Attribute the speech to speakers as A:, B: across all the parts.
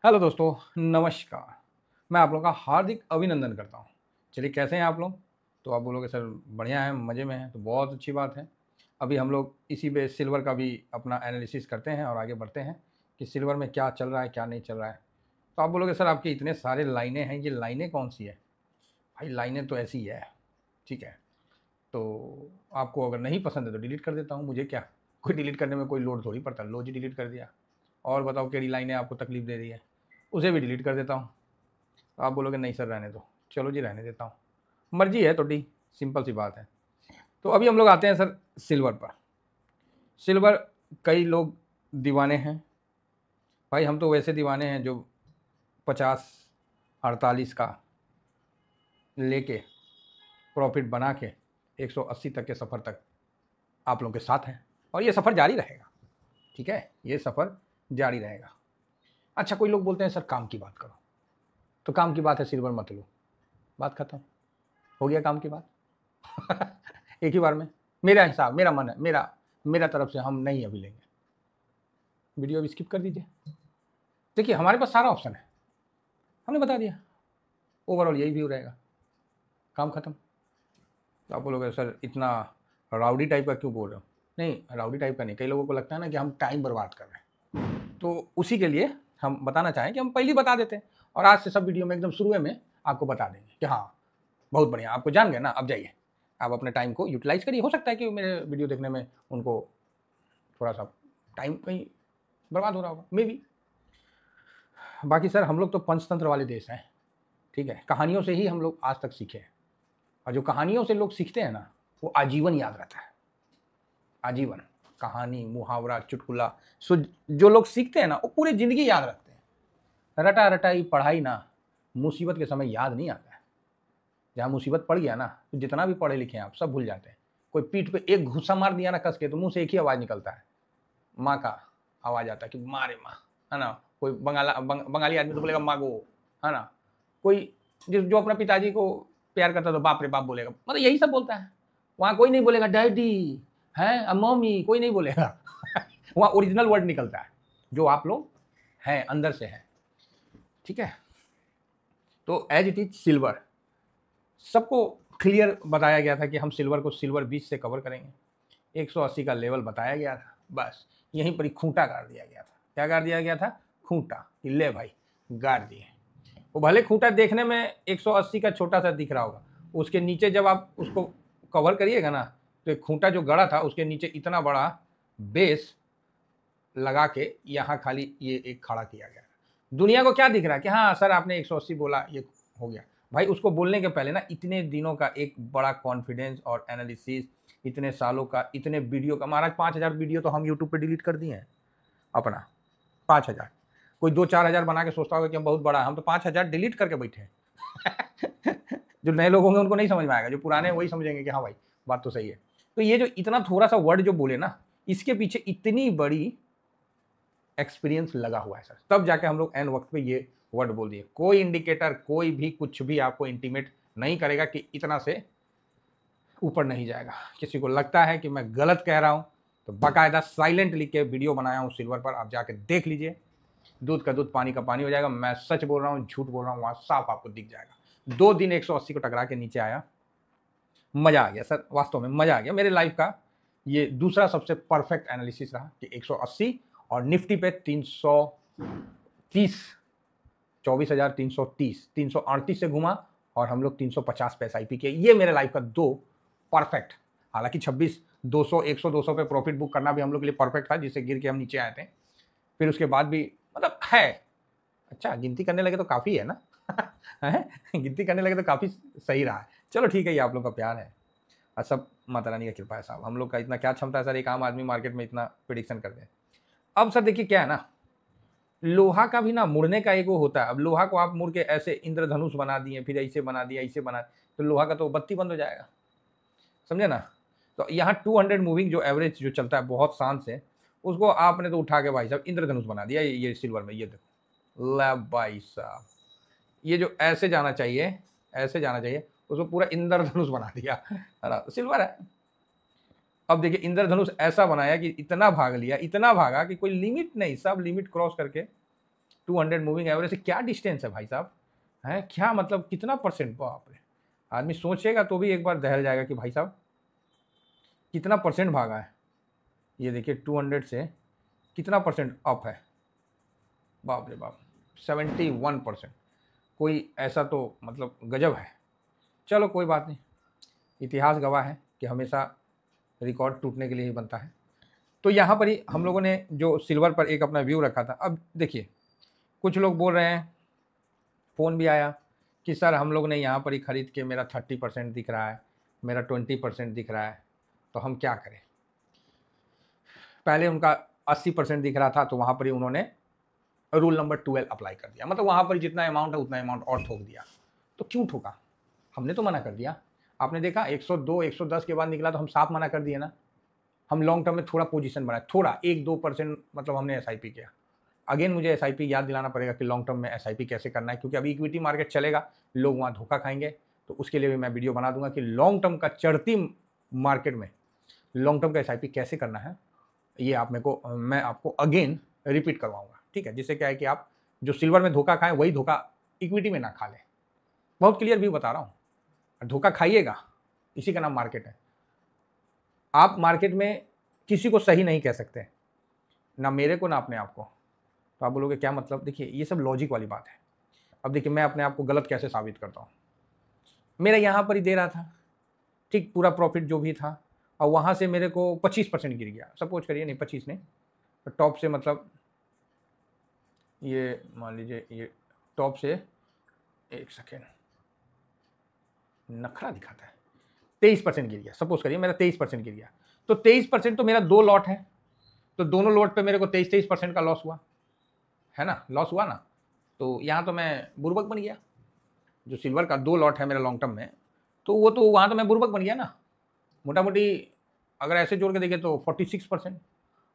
A: Hello दोस्तों, नमस्कार। मैं आप लोगों का हार्दिक अभिनंदन करता हूँ। चलिए, कैसे हैं आप लोग? तो आप बोलोगे सर बढ़िया हैं, मज़े में हैं, तो बहुत अच्छी बात है। अभी हम लोग इसी पे सिल्वर का भी अपना एनालिसिस करते हैं और आगे बढ़ते हैं कि सिल्वर में क्या चल रहा है, क्या नहीं चल रहा है। तो आप बोलोगे सर आपके इतने सारे लाइनें हैं, ये लाइनें कौन-सी है? भाई लाइनें तो ऐसी ही है, ठीक है? तो आपको अगर नहीं पसंद है तो डिलीट कर देता हूँ, मुझे क्या? कोई डिलीट करने में कोई लोड थोड़ी पड़ता है, लो जी डिलीट कर दिया। और बताओ केड़ी लाइनें आपको तकलीफ़ दे रही है, उसे भी डिलीट कर देता हूँ। आप बोलोगे नहीं सर रहने दो, चलो जी रहने देता हूँ, मर्जी है थोड़ी, सिंपल सी बात है। तो अभी हम लोग आते हैं सर सिल्वर पर। सिल्वर कई लोग दीवाने हैं, भाई हम तो वैसे दीवाने हैं जो 50-48 का लेके प्रॉफिट बना के 180 तक के सफ़र तक आप लोगों के साथ हैं और ये सफ़र जारी रहेगा, ठीक है? ये सफ़र जारी रहेगा। अच्छा, कोई लोग बोलते हैं सर काम की बात करो, तो काम की बात है सिल्वर मत लो, बात खत्म, हो गया काम की बात। एक ही बार में मेरा हिसाब, मेरा मन है, मेरा तरफ से हम नहीं अभी लेंगे, वीडियो अभी स्किप कर दीजिए। देखिए हमारे पास सारा ऑप्शन है, हमने बता दिया, ओवरऑल यही व्यू रहेगा, काम खत्म। तो आप बोलोगे सर इतना राउडी टाइप का क्यों बोल रहे हो? नहीं, राउडी टाइप का नहीं, कई लोगों को लगता है ना कि हम टाइम बर्बाद कर रहे हैं, तो उसी के लिए हम बताना चाहें कि हम पहले ही बता देते हैं और आज से सब वीडियो में एकदम शुरू में आपको बता देंगे कि हाँ बहुत बढ़िया, आपको जान गए ना, अब जाइए आप अपने टाइम को यूटिलाइज करिए। हो सकता है कि मेरे वीडियो देखने में उनको थोड़ा सा टाइम कहीं बर्बाद हो रहा होगा, मे बी। बाकी सर हम लोग तो पंचतंत्र वाले देश हैं, ठीक है? कहानियों से ही हम लोग आज तक सीखे हैं और जो कहानियों से लोग सीखते हैं ना वो आजीवन याद रहता है, आजीवन। कहानी, मुहावरा, चुटकुला, सो जो लोग सीखते हैं ना वो पूरी ज़िंदगी याद रखते हैं। रटा रटाई पढ़ाई ना मुसीबत के समय याद नहीं आता है। जहाँ मुसीबत पड़ गया ना तो जितना भी पढ़े लिखे हैं आप सब भूल जाते हैं। कोई पीठ पे एक घुसा मार दिया ना कस के तो मुंह से एक ही आवाज़ निकलता है, माँ का आवाज़ आता है कि माँ रे माँ, है ना? कोई बंगाली आदमी तो बोलेगा मागो, है ना? कोई जो अपने पिताजी को प्यार करता है तो बाप रे बाप बोलेगा, मतलब यही सब बोलता है। वहाँ कोई नहीं बोलेगा डैडी, हैं मम्मी, कोई नहीं बोलेगा। वहाँ ओरिजिनल वर्ड निकलता है जो आप लोग हैं, अंदर से हैं, ठीक है? तो एज इट इज सिल्वर सबको क्लियर बताया गया था कि हम सिल्वर को सिल्वर 20 से कवर करेंगे। 180 का लेवल बताया गया था, बस यहीं पर ही खूंटा गाड़ दिया गया था। क्या गाड़ दिया गया था? खूंटा, कि ले भाई गाड़ दिए। वो भले खूंटा देखने में 180 का छोटा सा दिख रहा होगा, उसके नीचे जब आप उसको कवर करिएगा ना तो एक खूंटा जो गड़ा था उसके नीचे इतना बड़ा बेस लगा के यहाँ खाली ये एक खड़ा किया गया। दुनिया को क्या दिख रहा है कि हाँ सर आपने 180 बोला, ये हो गया। भाई उसको बोलने के पहले ना इतने दिनों का एक बड़ा कॉन्फिडेंस और एनालिसिस, इतने सालों का, इतने वीडियो का, महाराज 5,000 वीडियो तो हम यूट्यूब पे डिलीट कर दिए हैं अपना, 5,000। कोई 2-4 हज़ार बना के सोचता होगा कि हम बहुत बड़ा है, हम तो 5,000 डिलीट करके बैठे हैं। जो नए लोग होंगे उनको नहीं समझ में आएगा, जो पुराने वही समझेंगे कि हाँ भाई बात तो सही है। तो ये जो इतना थोड़ा सा वर्ड जो बोले ना, इसके पीछे इतनी बड़ी एक्सपीरियंस लगा हुआ है सर, तब जाके हम लोग एन वक्त पे ये वर्ड बोल दिए। कोई इंडिकेटर, कोई भी कुछ भी आपको इंटीमेट नहीं करेगा कि इतना से ऊपर नहीं जाएगा। किसी को लगता है कि मैं गलत कह रहा हूँ तो बाकायदा साइलेंट लिख के वीडियो बनाया हूँ सिल्वर पर, आप जाके देख लीजिए। दूध का दूध पानी का पानी हो जाएगा। मैं सच बोल रहा हूँ, झूठ बोल रहा हूँ, वहाँ साफ आपको दिख जाएगा। 2 दिन 180 को टकरा के नीचे आया, मजा आ गया सर, वास्तव में मजा आ गया। मेरे लाइफ का ये दूसरा सबसे परफेक्ट एनालिसिस रहा कि 180 और निफ्टी पे 330, 24,330, 338 से घुमा और हम लोग 350 पे SIP किए। ये मेरे लाइफ का 2 परफेक्ट। हालांकि 26, 200, 100, 200 पे प्रॉफिट बुक करना भी हम लोग के लिए परफेक्ट था, जिससे गिर के हम नीचे आए थे। फिर उसके बाद भी मतलब है, अच्छा गिनती करने लगे तो काफ़ी है ना। है? गिनती करने लगे तो काफ़ी सही रहा है। चलो ठीक है, ये आप लोग का प्यार है और सब माता रानी का कृपा है साहब। हम लोग का इतना क्या क्षमता है सर, एक आम आदमी मार्केट में इतना प्रिडिक्शन कर दे। अब सर देखिए क्या है ना, लोहा का भी ना मुड़ने का एक वो होता है। अब लोहा को आप मुड़ के ऐसे इंद्रधनुष बना दिए, फिर ऐसे बना दिया, ऐसे बना, तो लोहा का तो बत्ती बंद हो जाएगा, समझे ना? तो यहाँ 200 मूविंग जो एवरेज जो चलता है बहुत शान से, उसको आपने तो उठा के भाई साहब इंद्रधनुष बना दिया। ये सिल्वर में ये देखो, ला भाई साहब, ये जो ऐसे जाना चाहिए, ऐसे जाना चाहिए, उसको पूरा इंद्रधनुष बना दिया, है ना? सिल्वर है। अब देखिए इंद्रधनुष ऐसा बनाया कि इतना भाग लिया, इतना भागा कि कोई लिमिट नहीं, सब लिमिट क्रॉस करके 200 मूविंग एवरेज से क्या डिस्टेंस है भाई साहब, है क्या मतलब कितना परसेंट, बाप रे। आदमी सोचेगा तो भी एक बार दहल जाएगा कि भाई साहब कितना परसेंट भागा है। ये देखिए 200 से कितना परसेंट अप है, बाप रे बाप, 71%। कोई ऐसा तो मतलब गजब है। चलो कोई बात नहीं, इतिहास गवाह है कि हमेशा रिकॉर्ड टूटने के लिए ही बनता है। तो यहाँ पर ही हम लोगों ने जो सिल्वर पर एक अपना व्यू रखा था। अब देखिए कुछ लोग बोल रहे हैं, फ़ोन भी आया कि सर हम लोग ने यहाँ पर ही ख़रीद के मेरा 30% दिख रहा है, मेरा 20% दिख रहा है, तो हम क्या करें। पहले उनका 80% दिख रहा था, तो वहाँ पर ही उन्होंने रूल नंबर 12 अप्लाई कर दिया, मतलब वहाँ पर जितना अमाउंट है उतना अमाउंट और ठोक दिया। तो क्यों ठोका, हमने तो मना कर दिया। आपने देखा 102 110 के बाद निकला तो हम साफ मना कर दिए ना। हम लॉन्ग टर्म में थोड़ा पोजीशन बनाए, थोड़ा 1-2% मतलब हमने एसआईपी किया। अगेन मुझे एसआईपी याद दिलाना पड़ेगा कि लॉन्ग टर्म में एसआईपी कैसे करना है, क्योंकि अभी इक्विटी मार्केट चलेगा, लोग वहाँ धोखा खाएंगे। तो उसके लिए भी मैं वीडियो बना दूंगा कि लॉन्ग टर्म का चढ़ती मार्केट में लॉन्ग टर्म का एसआईपी कैसे करना है। ये आप मेरे को, मैं आपको अगेन रिपीट करवाऊंगा, ठीक है, जिससे क्या है कि आप जो सिल्वर में धोखा खाएं वही धोखा इक्विटी में ना खा लें। बहुत क्लियर भी बता रहा हूँ, धोखा खाइएगा, इसी का नाम मार्केट है। आप मार्केट में किसी को सही नहीं कह सकते, ना मेरे को ना अपने आप को। तो आप बोलोगे क्या मतलब, देखिए ये सब लॉजिक वाली बात है। अब देखिए मैं अपने आप को गलत कैसे साबित करता हूँ। मेरा यहाँ पर ही दे रहा था, ठीक, पूरा प्रॉफिट जो भी था, और वहाँ से मेरे को 25% गिर गया, सपोज करिए, नहीं 25 नहीं, तो टॉप से मतलब ये मान लीजिए, ये टॉप से, एक सेकेंड, नखरा दिखाता है, 23% गिर गया, सपोज करिए मेरा 23% गिर गया। तो 23% तो मेरा 2 लॉट है, तो दोनों लॉट पे मेरे को 23% का लॉस हुआ है ना, लॉस हुआ ना। तो यहाँ तो मैं बुर्बक बन गया। जो सिल्वर का 2 लॉट है मेरा लॉन्ग टर्म में, तो वो तो वहाँ तो मैं बुर्बक बन गया ना। मोटा मोटी अगर ऐसे जोड़ के देखें तो 46%,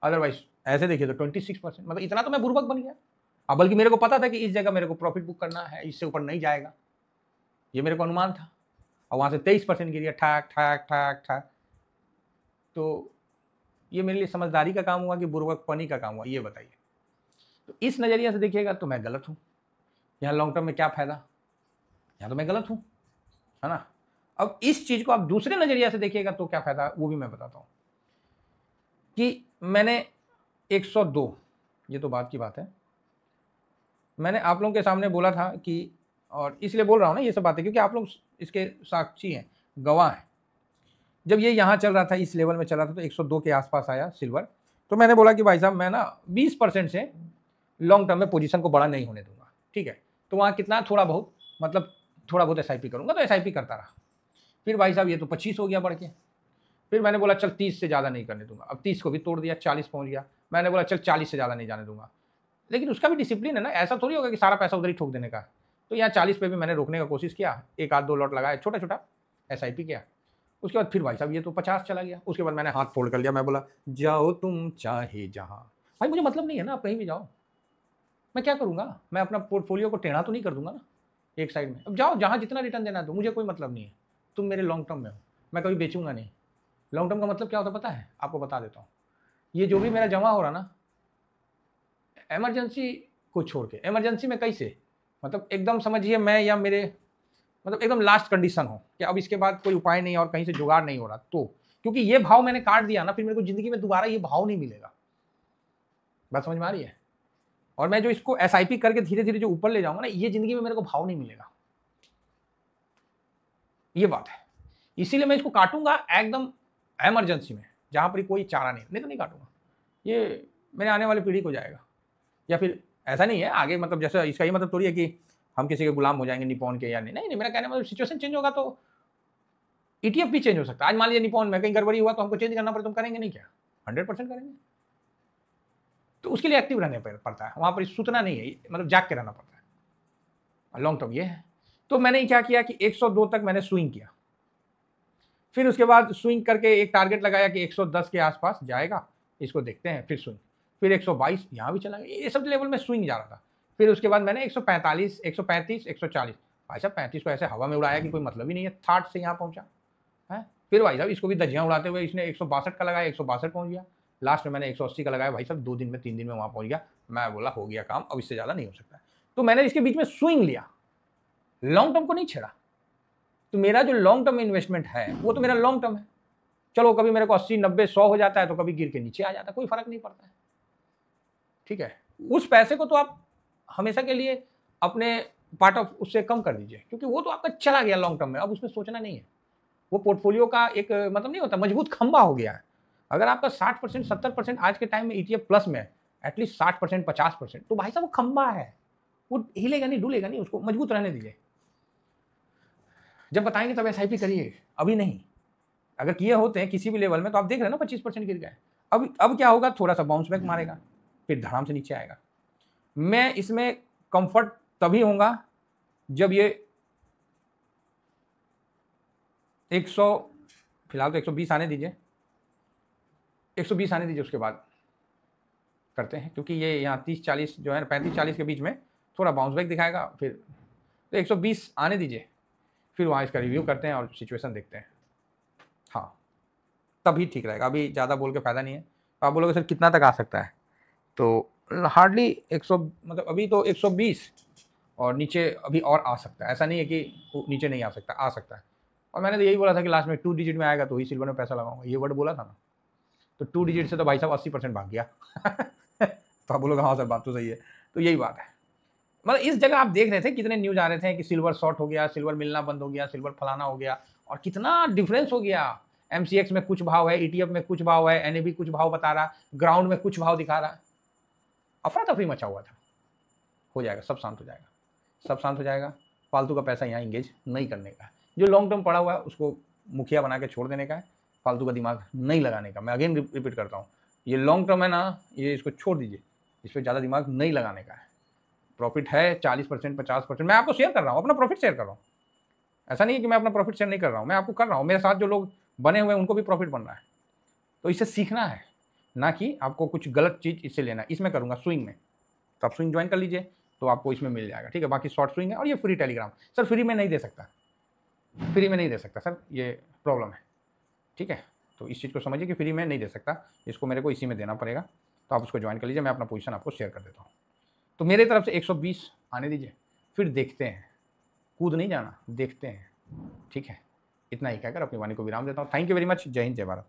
A: अदरवाइज ऐसे देखिए तो 26%, मतलब इतना तो मैं बुर्बक बन गया। अब बल्कि मेरे को पता था कि इस जगह मेरे को प्रॉफिट बुक करना है, इससे ऊपर नहीं जाएगा, ये मेरे को अनुमान था। और वहाँ से 23% गिर गया, ठाक ठाक ठाक ठाक। तो ये मेरे लिए समझदारी का काम हुआ कि बुर्बकपनी का काम हुआ, ये बताइए। तो इस नज़रिया से देखिएगा तो मैं गलत हूँ। यहाँ लॉन्ग टर्म में क्या फ़ायदा, यहाँ तो मैं गलत हूँ, है ना। अब इस चीज़ को आप दूसरे नज़रिया से देखिएगा तो क्या फ़ायदा, वो भी मैं बताता हूँ। कि मैंने 102, ये तो बात की बात है, मैंने आप लोगों के सामने बोला था कि, और इसलिए बोल रहा हूँ ना ये सब बातें क्योंकि आप लोग इसके साक्षी हैं, गवाह हैं। जब ये यहाँ चल रहा था, इस लेवल में चल रहा था, तो 102 के आसपास आया सिल्वर, तो मैंने बोला कि भाई साहब मैं ना 20% से लॉन्ग टर्म में पोजीशन को बड़ा नहीं होने दूंगा, ठीक है। तो वहाँ कितना, थोड़ा बहुत, मतलब थोड़ा बहुत एसआईपी करूँगा, तो एसआईपी करता रहा। फिर भाई साहब ये तो 25 हो गया बढ़ के। फिर मैंने बोला चल 30 से ज़्यादा नहीं करने दूंगा, अब 30 को भी तोड़ दिया, 40 पहुँच गया। मैंने बोला चल 40 से ज़्यादा नहीं जाने दूंगा, लेकिन उसका भी डिसिप्लिन है ना, ऐसा थोड़ी होगा कि सारा पैसा उधर ही ठोक देने का। तो यहाँ 40 पे भी मैंने रोकने का कोशिश किया, 1-2 लॉट लगाया, छोटा छोटा एसआईपी किया। उसके बाद फिर भाई साहब ये तो 50 चला गया। उसके बाद मैंने हाथ फोल्ड कर लिया, मैं बोला जाओ तुम चाहे जहाँ, भाई मुझे मतलब नहीं है ना, आप कहीं भी जाओ, मैं क्या करूँगा, मैं अपना पोर्टफोलियो को टेढ़ा तो नहीं कर दूंगा ना एक साइड में। अब जाओ जहाँ जितना रिटर्न देना है, तो मुझे कोई मतलब नहीं है, तुम मेरे लॉन्ग टर्म में हो, मैं कभी बेचूंगा नहीं। लॉन्ग टर्म का मतलब क्या होता है पता है, आपको बता देता हूँ। ये जो भी मेरा जमा हो रहा ना, इमरजेंसी को छोड़ के, इमरजेंसी में कैसे, मतलब एकदम समझिए मैं या मेरे, मतलब एकदम लास्ट कंडीशन हो कि अब इसके बाद कोई उपाय नहीं और कहीं से जुगाड़ नहीं हो रहा, तो क्योंकि ये भाव मैंने काट दिया ना, फिर मेरे को जिंदगी में दोबारा ये भाव नहीं मिलेगा। बात समझ में आ रही है। और मैं जो इसको एसआईपी करके धीरे धीरे जो ऊपर ले जाऊंगा ना, ये जिंदगी में मेरे को भाव नहीं मिलेगा, ये बात है। इसीलिए मैं इसको काटूंगा एकदम इमरजेंसी में, जहां पर कोई चारा नहीं तो नहीं काटूंगा, ये मेरे आने वाली पीढ़ी को जाएगा। या फिर ऐसा नहीं है आगे, मतलब जैसे इसका ये मतलब थोड़ी है कि हम किसी के गुलाम हो जाएंगे निपॉन के या नहीं, मेरा कहने मतलब सिचुएशन चेंज होगा तो ईटीएफ भी चेंज हो सकता है। आज मान लीजिए निपॉन में कहीं गड़बड़ी हुआ तो हमको चेंज करना पड़े, तुम करेंगे नहीं क्या, 100% करेंगे। तो उसके लिए एक्टिव रहने पड़ता है, वहाँ पर सूतना नहीं है, मतलब जाग के रहना पड़ता है। लॉन्ग टर्म ये है। तो मैंने क्या किया कि 102 तक मैंने स्विंग किया, फिर उसके बाद स्विंग करके एक टारगेट लगाया कि 110 के आसपास जाएगा, इसको देखते हैं, फिर स्विंग, फिर 122 यहाँ भी चला गया, ये सब लेवल में स्विंग जा रहा था। फिर उसके बाद मैंने 145, 135, 140, भाई साहब 35 को ऐसे हवा में उड़ाया कि कोई मतलब ही नहीं है, 60 से यहाँ पहुँचा है। फिर भाई साहब इसको भी धज्जियाँ उड़ाते हुए इसने 162 का लगाया, 162 पहुँच गया। लास्ट में मैंने 180 का लगाया, भाई साहब 2 दिन में 3 दिन में वहाँ पहुँच गया। मैं बोला हो गया काम, अब इससे ज़्यादा नहीं हो सकता। तो मैंने इसके बीच में स्विंग लिया, लॉन्ग टर्म को नहीं छेड़ा। तो मेरा जो लॉन्ग टर्म इन्वेस्टमेंट है वो तो मेरा लॉन्ग टर्म है। चलो कभी मेरे को 80, 90, 100 हो जाता है तो कभी गिर के नीचे आ जाता है, कोई फर्क नहीं पड़ता है, ठीक है। उस पैसे को तो आप हमेशा के लिए अपने पार्ट ऑफ उससे कम कर दीजिए, क्योंकि वो तो आपका चला गया लॉन्ग टर्म में, अब उसमें सोचना नहीं है। वो पोर्टफोलियो का एक मतलब नहीं होता, मजबूत खंबा हो गया है। अगर आपका 60%, 70% आज के टाइम में ETF प्लस में, एटलीस्ट 60%, 50%, तो भाई साहब वो खंबा है, वो हिलेगा नहीं, डुलेगा नहीं, उसको मजबूत रहने दीजिए। जब बताएंगे तब SIP करिए, अभी नहीं। अगर किए होते हैं किसी भी लेवल में तो आप देख रहे हैं ना 25% गिर गए। अब क्या होगा, थोड़ा सा बाउंस बैक मारेगा, फिर धड़ाम से नीचे आएगा। मैं इसमें कंफर्ट तभी होगा जब ये 100, फिलहाल तो 120 आने दीजिए, 120 आने दीजिए, उसके बाद करते हैं, क्योंकि ये यहाँ 30-40 जो है ना, 35-40 के बीच में थोड़ा बाउंस बैक दिखाएगा। फिर तो 120 आने दीजिए, फिर वहाँ इसका रिव्यू करते हैं और सिचुएशन देखते हैं। हाँ, तभी ठीक रहेगा। अभी ज़्यादा बोल के फ़ायदा नहीं है। आप बोलोगे सर कितना तक आ सकता है, तो हार्डली 100, मतलब अभी तो 120 और नीचे अभी और आ सकता है। ऐसा नहीं है कि नीचे नहीं आ सकता, आ सकता है। और मैंने तो यही बोला था कि लास्ट में 2 डिजिट में आएगा तो ही सिल्वर में पैसा लगाऊंगा, ये वर्ड बोला था ना। तो 2 डिजिट से तो भाई साहब 80% भाग गया। तो आप बोलोगे हाँ सर बात तो सही है। तो यही बात है, मतलब इस जगह आप देख रहे थे कितने न्यूज आ रहे थे कि सिल्वर शॉर्ट हो गया, सिल्वर मिलना बंद हो गया, सिल्वर फलाना हो गया, और कितना डिफरेंस हो गया। MCX में कुछ भाव है, ETF में कुछ भाव है, NAB कुछ भाव बता रहा, ग्राउंड में कुछ भाव दिखा रहा, अफरा तफरी मचा हुआ था। हो जाएगा, सब शांत हो जाएगा, सब शांत हो जाएगा। फालतू का पैसा यहाँ इंगेज नहीं करने का है। जो लॉन्ग टर्म पड़ा हुआ है उसको मुखिया बना के छोड़ देने का है, फालतू का दिमाग नहीं लगाने का। मैं अगेन रिपीट करता हूँ, ये लॉन्ग टर्म है ना, ये इसको छोड़ दीजिए, इस पर ज़्यादा दिमाग नहीं लगाने का है। प्रॉफिट है 40%, 50%, मैं आपको शेयर कर रहा हूँ, अपना प्रॉफिट शेयर कर रहा हूँ। ऐसा नहीं है कि मैं अपना प्रॉफिट शेयर नहीं कर रहा हूँ, मैं आपको कर रहा हूँ। मेरे साथ जो लोग बने हुए हैं उनको भी प्रॉफिट बन रहा है। तो इससे सीखना है, ना कि आपको कुछ गलत चीज़ इससे लेना है। इसमें करूँगा स्विंग में, तो आप स्विंग ज्वाइन कर लीजिए, तो आपको इसमें मिल जाएगा, ठीक है। बाकी शॉर्ट स्विंग है, और ये फ्री टेलीग्राम सर, फ्री में नहीं दे सकता, फ्री में नहीं दे सकता सर, ये प्रॉब्लम है, ठीक है। तो इस चीज़ को समझिए कि फ्री में नहीं दे सकता, इसको मेरे को इसी में देना पड़ेगा। तो आप उसको ज्वाइन कर लीजिए, मैं अपना पोजीशन आपको शेयर कर देता हूँ। तो मेरे तरफ से 120 आने दीजिए, फिर देखते हैं, कूद नहीं जाना, देखते हैं, ठीक है। इतना ही कहकर अपनी वाणी को विराम देता हूँ। Thank you very much. जय हिंद, जय भारत।